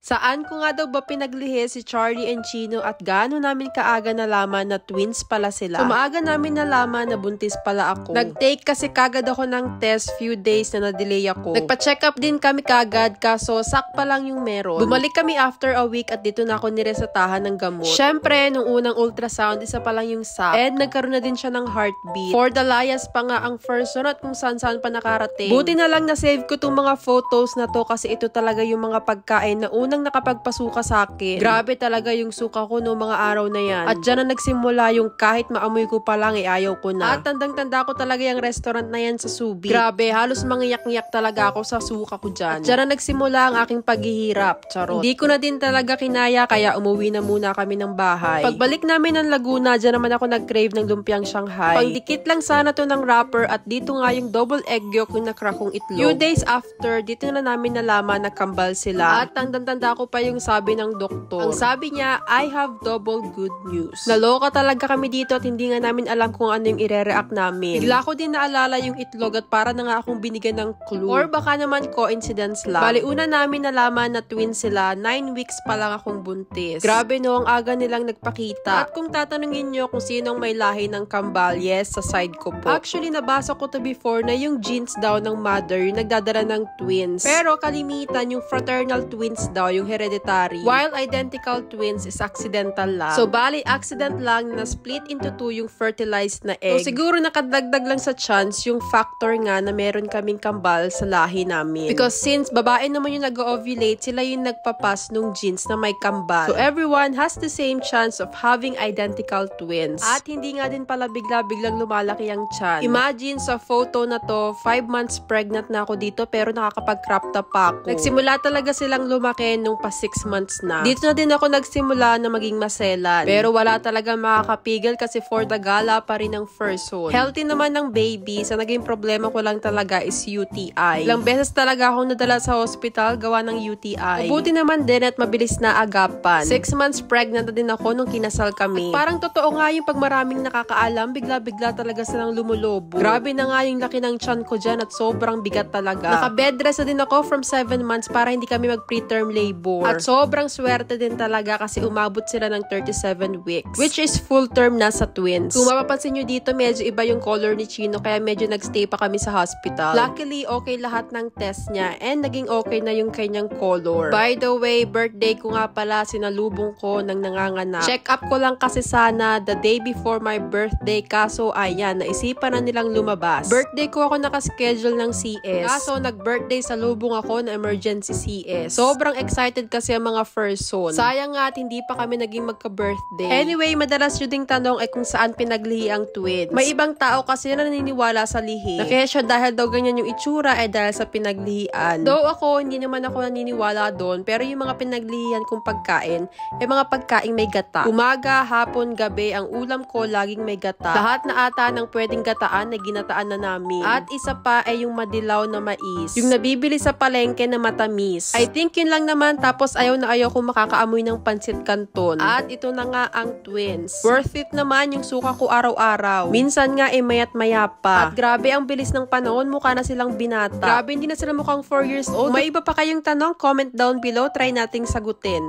Saan ko nga daw ba pinaglihi si Charlie and Chino at gaano namin kaaga nalaman na twins pala sila? So maaga namin nalaman na buntis pala ako. Nag-take kasi kagad ako ng test few days na na-delay ako. Nagpa-check up din kami kagad kaso sak pa lang yung meron. Bumalik kami after a week at dito na ako niresetahan ng gamot. Syempre, nung unang ultrasound, isa pa lang yung sak. And nagkaroon na din siya ng heartbeat. For the layas pa nga ang first one at kung saan-saan pa nakarating. Buti na lang na-save ko tong mga photos na to kasi ito talaga yung mga pagkain na unang nakapagpasuka sa akin. Grabe talaga yung suka ko noong mga araw na yan. At dyan na nagsimula yung kahit maamoy ko pa lang ayaw ko na. At tandang-tanda ko talaga yung restaurant na yan sa Subic. Grabe, halos mangiyak-ngiyak talaga ako sa suka ko dyan. At dyan na nagsimula ang aking paghihirap. Charot. Hindi ko na din talaga kinaya kaya umuwi na muna kami ng bahay. Pagbalik namin ng Laguna, dyan naman ako nag-crave ng lumpiang Shanghai. Pangdikit lang sana to ng wrapper at dito nga yung double egg yolk yung nakrak kong itlog. Few days after, dito na namin nalaman na kambal sila. At tandang-tanda ko pa yung sabi ng doktor. Ang sabi niya, I have double good news. Naloka talaga kami dito at hindi nga namin alam kung ano yung ire-react namin. Bigla ko din naalala yung itlog at para na nga akong binigyan ng clue. Or baka naman coincidence lang. Bali, una namin nalaman na twins sila, 9 weeks pa lang akong buntis. Grabe no, ang aga nilang nagpakita. At kung tatanungin nyo kung sinong may lahi ng kambal, yes, sa side ko po. Actually, nabasa ko to before na yung genes daw ng mother yung nagdadala ng twins. Pero kalimitan yung fraternal twins daw yung hereditary. While identical twins is accidental lang. So, bali, accident lang na split into 2 yung fertilized na egg. So, siguro nakadagdag lang sa chance yung factor nga na meron kaming kambal sa lahi namin. Because since babae naman yung nag-ovulate, sila yung nagpapas nung genes na may kambal. So, everyone has the same chance of having identical twins. At hindi nga din pala bigla-biglang lumalaki ang tiyan. Imagine sa photo na to, 5 months pregnant na ako dito pero nakakapag-crop top pa ako. Nagsimula talaga silang lumaki nung pa 6 months na. Dito na din ako nagsimula na maging maselan. Pero wala talaga makakapigil kasi for the gala pa rin ang first one. Healthy naman ng baby. Sa naging problema ko lang talaga is UTI. Ilang beses talaga akong nadala sa hospital gawa ng UTI. Mabuti naman din at mabilis na agapan. 6 months pregnant na din ako nung kinasal kami. At parang totoo nga yung pag maraming nakakaalam, bigla-bigla talaga silang lumulobo. Grabe na nga yung laki ng tiyan ko dyan at sobrang bigat talaga. Naka-bedrest na din ako from 7 months para hindi kami mag-preterm labor. At sobrang swerte din talaga kasi umabot sila ng 37 weeks. Which is full term na sa twins. Kung mapapansin nyo dito, medyo iba yung color ni Chino kaya medyo nagstay pa kami sa hospital. Luckily, okay lahat ng test niya and naging okay na yung kanyang color. By the way, birthday ko nga pala, sinalubong ko ng nanganganak. Check up ko lang kasi sana the day before my birthday kaso ayan, naisipan na nilang lumabas. Birthday ko ako nakaschedule ng CS. Kaso nag-birthday sa lubong ako na emergency CS. Sobrang excited kasi ang mga first son. Sayang nga at hindi pa kami naging magka-birthday. Anyway, madalas yun ding tanong ay kung saan pinaglihi ang twins. May ibang tao kasi na naniniwala sa lihi. Nakesya dahil daw ganyan yung itsura ay dahil sa pinaglihian. Though ako, hindi naman ako naniniwala doon pero yung mga pinaglihian kong pagkain ay mga pagkain may gata. Umaga, hapon, gabi, ang ulam ko laging may gata. Lahat na ata ng pwedeng gataan ay ginataan na namin. At isa pa ay yung madilaw na mais. Yung nabibili sa palengke na matamis. I think yun lang naman tapos ayaw na ayaw kong makakaamoy ng pansit canton. At ito na nga ang twins. Worth it naman yung suka ko araw-araw. Minsan nga mayat maya pa. At grabe ang bilis ng panahon, mukha na silang binata. Grabe hindi na sila mukhang 4 years old. May iba pa kayong tanong? Comment down below, try nating sagutin.